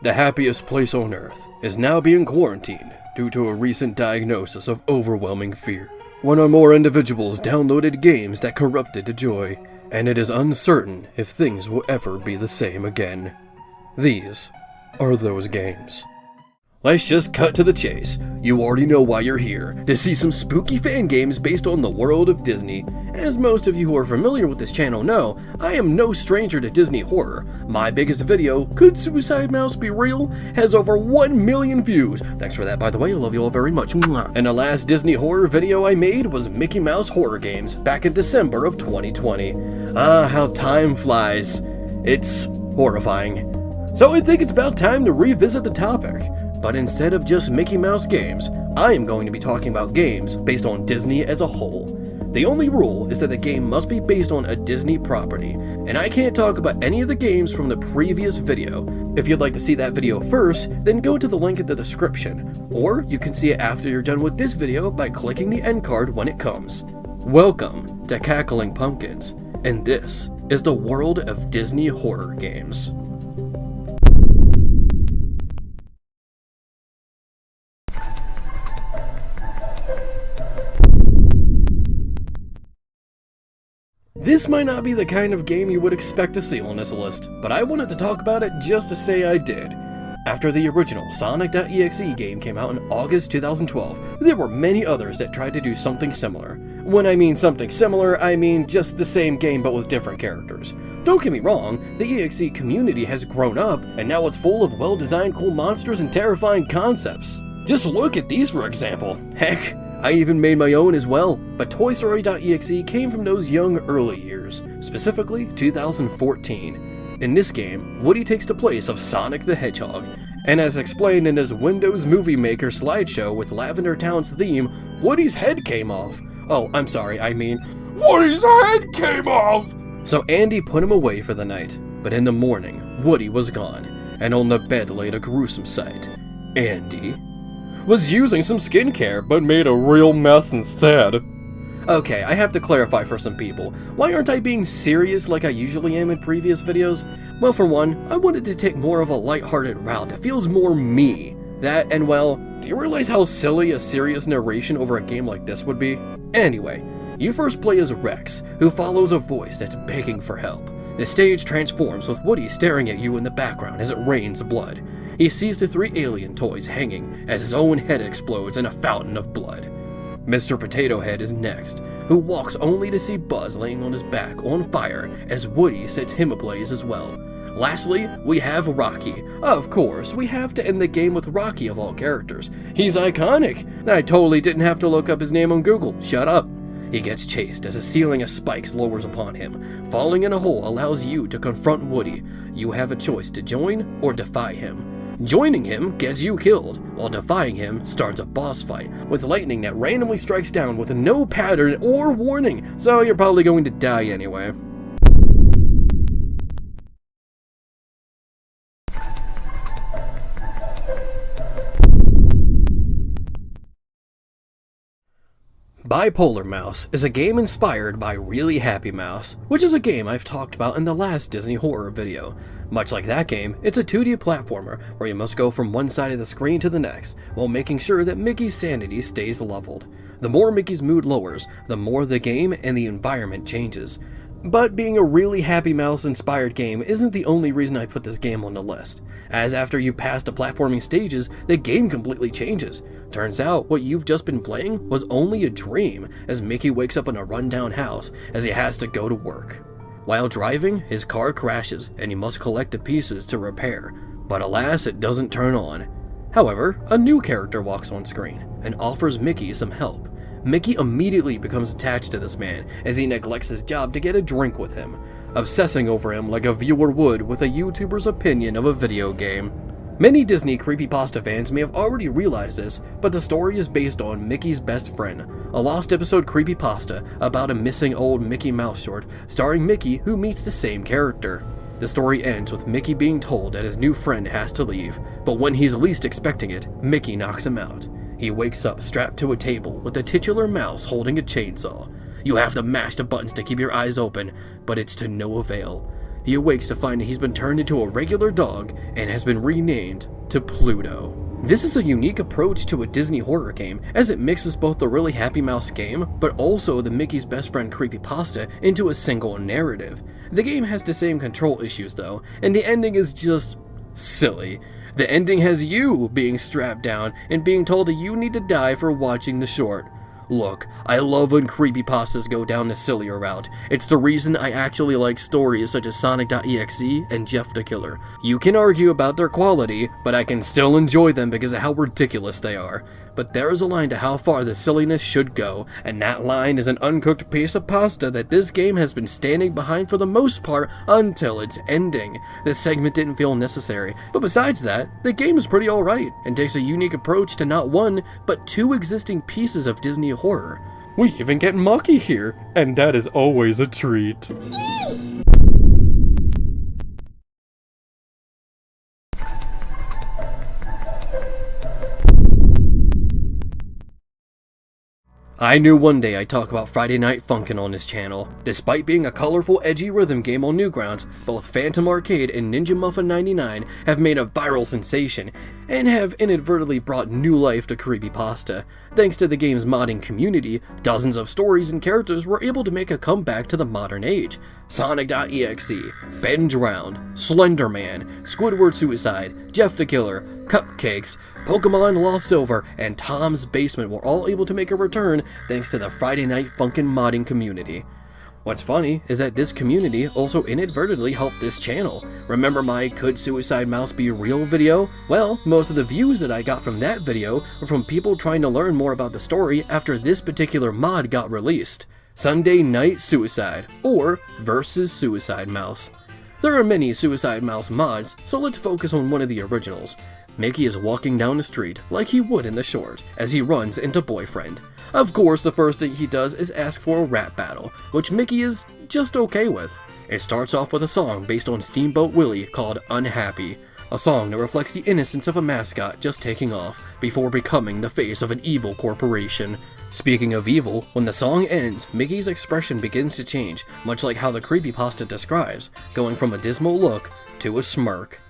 The happiest place on Earth is now being quarantined due to a recent diagnosis of overwhelming fear. One or more individuals downloaded games that corrupted the joy, and it is uncertain if things will ever be the same again. These are those games. Let's just cut to the chase. You already know why you're here, to see some spooky fan games based on the world of Disney. As most of you who are familiar with this channel know, I am no stranger to Disney horror. My biggest video, Could Suicide Mouse Be Real?, has over 1 million views. Thanks for that, by the way, I love you all very much. And the last Disney horror video I made was Mickey Mouse horror games back in December of 2020. Ah, how time flies. It's horrifying. So I think it's about time to revisit the topic. But instead of just Mickey Mouse games, I am going to be talking about games based on Disney as a whole. The only rule is that the game must be based on a Disney property, and I can't talk about any of the games from the previous video. If you'd like to see that video first, then go to the link in the description, or you can see it after you're done with this video by clicking the end card when it comes. Welcome to Cackling Pumpkins, and this is the world of Disney horror games. This might not be the kind of game you would expect to see on this list, but I wanted to talk about it just to say I did. After the original Sonic.exe game came out in August 2012, there were many others that tried to do something similar. When I mean something similar, I mean just the same game but with different characters. Don't get me wrong, the EXE community has grown up, and now it's full of well-designed cool monsters and terrifying concepts. Just look at these for example. Heck, I even made my own as well, but TOYSTORY.EXE came from those young early years, specifically 2014. In this game, Woody takes the place of Sonic the Hedgehog, and as explained in his Windows Movie Maker slideshow with Lavender Town's theme, Woody's head came off. Oh, I'm sorry, I mean, Woody's head came off! So Andy put him away for the night, but in the morning, Woody was gone, and on the bed laid a gruesome sight. Andy was using some skincare, but made a real mess instead. Okay, I have to clarify for some people. Why aren't I being serious like I usually am in previous videos? Well, for one, I wanted to take more of a lighthearted route that feels more me. That, and well, do you realize how silly a serious narration over a game like this would be? Anyway, you first play as Rex, who follows a voice that's begging for help. The stage transforms with Woody staring at you in the background as it rains blood. He sees the 3 alien toys hanging as his own head explodes in a fountain of blood. Mr. Potato Head is next, who walks only to see Buzz laying on his back on fire as Woody sets him ablaze as well. Lastly, we have Rocky. Of course, we have to end the game with Rocky of all characters. He's iconic. I totally didn't have to look up his name on Google. Shut up. He gets chased as a ceiling of spikes lowers upon him. Falling in a hole allows you to confront Woody. You have a choice to join or defy him. Joining him gets you killed, while defying him starts a boss fight with lightning that randomly strikes down with no pattern or warning, so you're probably going to die anyway. Bipolar Mouse is a game inspired by Really Happy Mouse, which is a game I've talked about in the last Disney horror video. Much like that game, it's a 2D platformer where you must go from one side of the screen to the next, while making sure that Mickey's sanity stays leveled. The more Mickey's mood lowers, the more the game and the environment changes. But being a Really Happy Mouse inspired game isn't the only reason I put this game on the list, as after you pass the platforming stages, the game completely changes. Turns out what you've just been playing was only a dream, as Mickey wakes up in a rundown house as he has to go to work. While driving, his car crashes and he must collect the pieces to repair, but alas, it doesn't turn on. However, a new character walks on screen and offers Mickey some help. Mickey immediately becomes attached to this man as he neglects his job to get a drink with him, obsessing over him like a viewer would with a YouTuber's opinion of a video game. Many Disney creepypasta fans may have already realized this, but the story is based on Mickey's Best Friend, a lost episode creepypasta about a missing old Mickey Mouse short starring Mickey who meets the same character. The story ends with Mickey being told that his new friend has to leave, but when he's least expecting it, Mickey knocks him out. He wakes up strapped to a table with the titular mouse holding a chainsaw. You have to mash the buttons to keep your eyes open, but it's to no avail. he awakes to find that he's been turned into a regular dog and has been renamed to Pluto. This is a unique approach to a Disney horror game, as it mixes both the Really Happy Mouse game, but also the Mickey's Best Friend creepypasta into a single narrative. The game has the same control issues though, and the ending is just silly. The ending has you being strapped down and being told that you need to die for watching the short. Look, I love when creepypastas go down the sillier route. It's the reason I actually like stories such as Sonic.exe and Jeff the Killer. You can argue about their quality, but I can still enjoy them because of how ridiculous they are. But there is a line to how far the silliness should go, and that line is an uncooked piece of pasta that this game has been standing behind for the most part until its ending. This segment didn't feel necessary, but besides that, the game is pretty alright, and takes a unique approach to not one, but two existing pieces of Disney horror. We even get Mucky here, and that is always a treat. I knew one day I'd talk about Friday Night Funkin' on this channel. Despite being a colorful, edgy rhythm game on Newgrounds, both Phantom Arcade and Ninja Muffin 99 have made a viral sensation, and have inadvertently brought new life to creepypasta. Thanks to the game's modding community, dozens of stories and characters were able to make a comeback to the modern age. Sonic.exe, Ben Drowned, Slender Man, Squidward Suicide, Jeff the Killer, Cupcakes, Pokemon Lost Silver, and Tom's Basement were all able to make a return thanks to the Friday Night Funkin' modding community. What's funny is that this community also inadvertently helped this channel. Remember my Could Suicide Mouse Be Real video? Well, most of the views that I got from that video were from people trying to learn more about the story after this particular mod got released. Sunday Night Suicide, or Versus Suicide Mouse. There are many Suicide Mouse mods, so let's focus on one of the originals. Mickey is walking down the street like he would in the short, as he runs into Boyfriend. Of course, the first thing he does is ask for a rap battle, which Mickey is just okay with. It starts off with a song based on Steamboat Willie called Unhappy, a song that reflects the innocence of a mascot just taking off before becoming the face of an evil corporation. Speaking of evil, when the song ends, Mickey's expression begins to change, much like how the creepypasta describes, going from a dismal look to a smirk.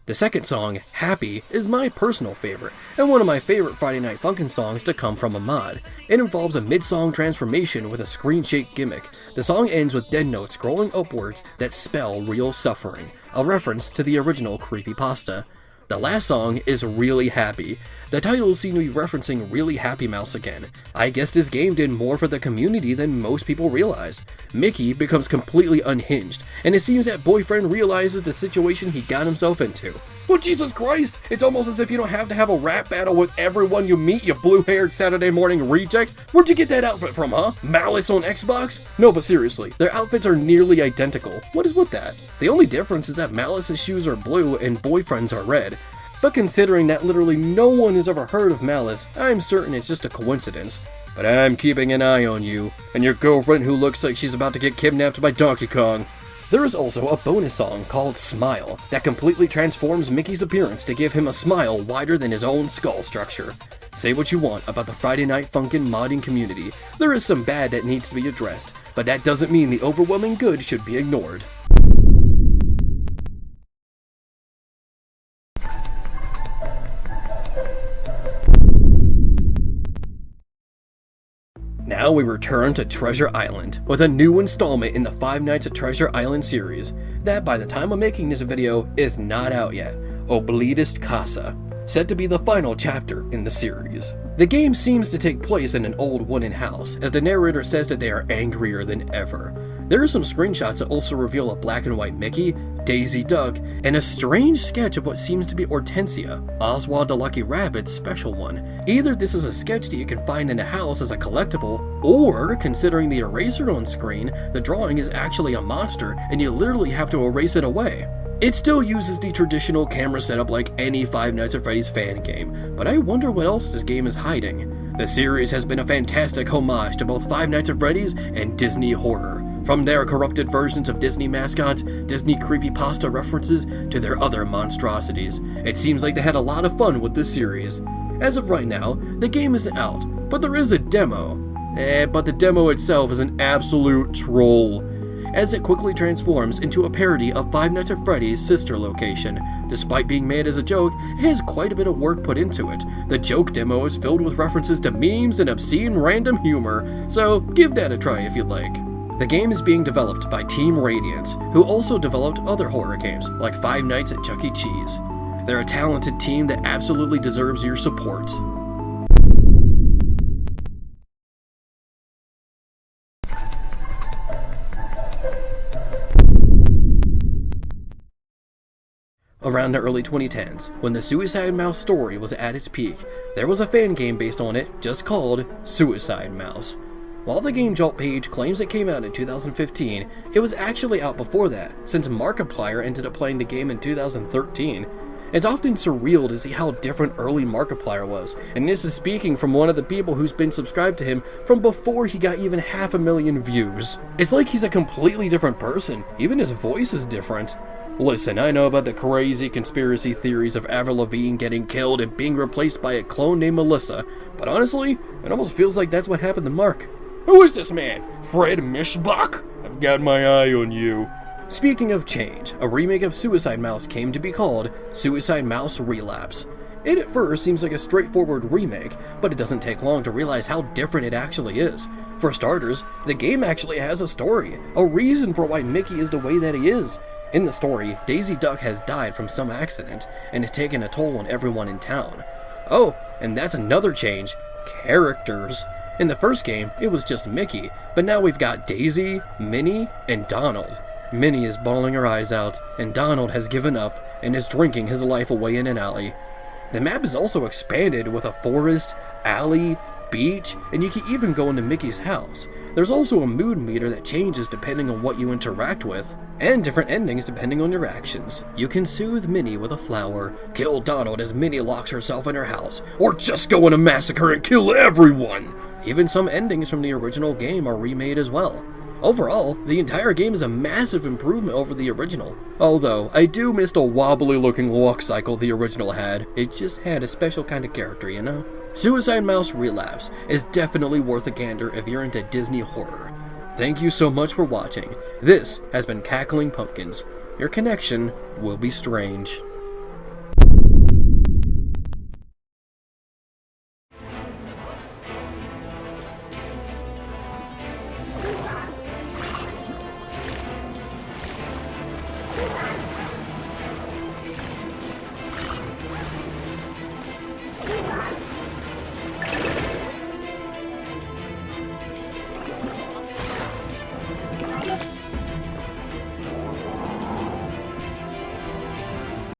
The second song, Happy, is my personal favorite, and one of my favorite Friday Night Funkin' songs to come from a mod. It involves a mid-song transformation with a screen shake gimmick. The song ends with dead notes scrolling upwards that spell real suffering, a reference to the original creepypasta. The last song is Really Happy. The titles seem to be referencing Really Happy Mouse again. I guess this game did more for the community than most people realize. Mickey becomes completely unhinged, and it seems that Boyfriend realizes the situation he got himself into. Well, Jesus Christ! It's almost as if you don't have to have a rap battle with everyone you meet, you blue-haired Saturday morning reject. Where'd you get that outfit from, huh? Malice on Xbox? No, but seriously, their outfits are nearly identical. What is with that? The only difference is that Malice's shoes are blue and Boyfriend's are red. But considering that literally no one has ever heard of Malice, I'm certain it's just a coincidence. But I'm keeping an eye on you, and your girlfriend who looks like she's about to get kidnapped by Donkey Kong. There is also a bonus song called Smile that completely transforms Mickey's appearance to give him a smile wider than his own skull structure. Say what you want about the Friday Night Funkin' modding community, there is some bad that needs to be addressed, but that doesn't mean the overwhelming good should be ignored. Now we return to Treasure Island, with a new installment in the Five Nights at Treasure Island series, that by the time of making this video is not out yet, Oblitus Casa, said to be the final chapter in the series. The game seems to take place in an old wooden house, as the narrator says that they are angrier than ever. There are some screenshots that also reveal a black and white Mickey, Daisy Duck, and a strange sketch of what seems to be Hortensia, Oswald the Lucky Rabbit's special one. Either this is a sketch that you can find in a house as a collectible, or, considering the eraser on screen, the drawing is actually a monster and you literally have to erase it away. It still uses the traditional camera setup like any Five Nights at Freddy's fan game, but I wonder what else this game is hiding. The series has been a fantastic homage to both Five Nights at Freddy's and Disney horror. From their corrupted versions of Disney mascots, Disney creepypasta references, to their other monstrosities. It seems like they had a lot of fun with this series. As of right now, the game isn't out, but there is a demo. But the demo itself is an absolute troll. as it quickly transforms into a parody of Five Nights at Freddy's sister location. Despite being made as a joke, it has quite a bit of work put into it. The joke demo is filled with references to memes and obscene random humor, so give that a try if you'd like. The game is being developed by Team Radiance, who also developed other horror games like Five Nights at Chuck E. Cheese. They're a talented team that absolutely deserves your support. Around the early 2010s, when the Suicide Mouse story was at its peak, there was a fan game based on it just called Suicide Mouse. While the Game Jolt page claims it came out in 2015, it was actually out before that, since Markiplier ended up playing the game in 2013. It's often surreal to see how different early Markiplier was, and this is speaking from one of the people who's been subscribed to him from before he got even 500,000 views. It's like he's a completely different person, even his voice is different. Listen, I know about the crazy conspiracy theories of Avril Lavigne getting killed and being replaced by a clone named Melissa, but honestly, it almost feels like that's what happened to Mark. Who is this man? Fred Mishbach? I've got my eye on you. Speaking of change, a remake of Suicide Mouse came to be called Suicide Mouse Relapse. It at first seems like a straightforward remake, but it doesn't take long to realize how different it actually is. For starters, the game actually has a story, a reason for why Mickey is the way that he is. In the story, Daisy Duck has died from some accident and has taken a toll on everyone in town. Oh, and that's another change, characters. In the first game, it was just Mickey, but now we've got Daisy, Minnie, and Donald. Minnie is bawling her eyes out, and Donald has given up and is drinking his life away in an alley. The map is also expanded with a forest, alley, beach, and you can even go into Mickey's house. There's also a mood meter that changes depending on what you interact with, and different endings depending on your actions. You can soothe Minnie with a flower, kill Donald as Minnie locks herself in her house, or just go on a massacre and kill everyone! Even some endings from the original game are remade as well. Overall, the entire game is a massive improvement over the original. Although, I do miss the wobbly looking walk cycle the original had. It just had a special kind of character, you know? Suicide Mouse Relapse is definitely worth a gander if you're into Disney horror. Thank you so much for watching. This has been Cackling Pumpkins. Your connection will be strange.